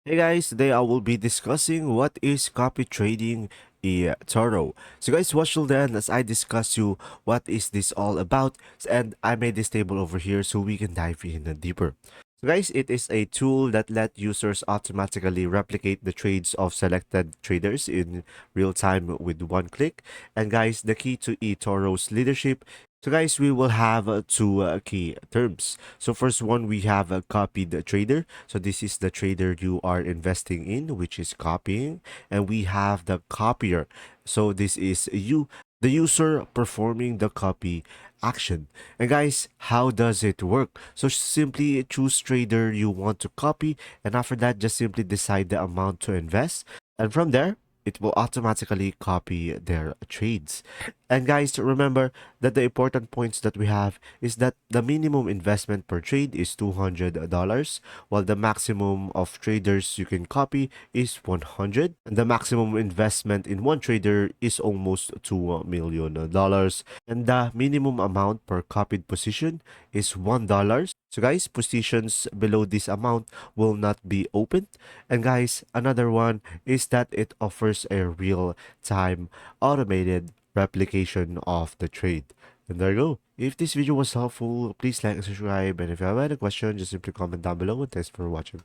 Hey guys, today I will be discussing what is copy trading Etoro. So guys, watch till then as I discuss you what is this all about, and I made this table over here so we can dive in deeper. So guys, it is a tool that let users automatically replicate the trades of selected traders in real time with one click. And guys, the key to eToro's leadership. So guys, we will have two key terms. So first one, we have a copied trader. So this is the trader you are investing in, which is copying. And we have the copier. So this is you, the user performing the copy action. And guys, how does it work? So simply choose trader you want to copy. And after that, just simply decide the amount to invest. And from there, it will automatically copy their trades. And guys, remember that the important points that we have is that the minimum investment per trade is $200, while the maximum of traders you can copy is 100. And the maximum investment in one trader is almost $2 million. And the minimum amount per copied position is $1. So guys, positions below this amount will not be opened. And guys, another one is that it offers a real-time automated replication of the trade. And there you go. If this video was helpful, please like and subscribe. And if you have any question, just simply comment down below. And thanks for watching.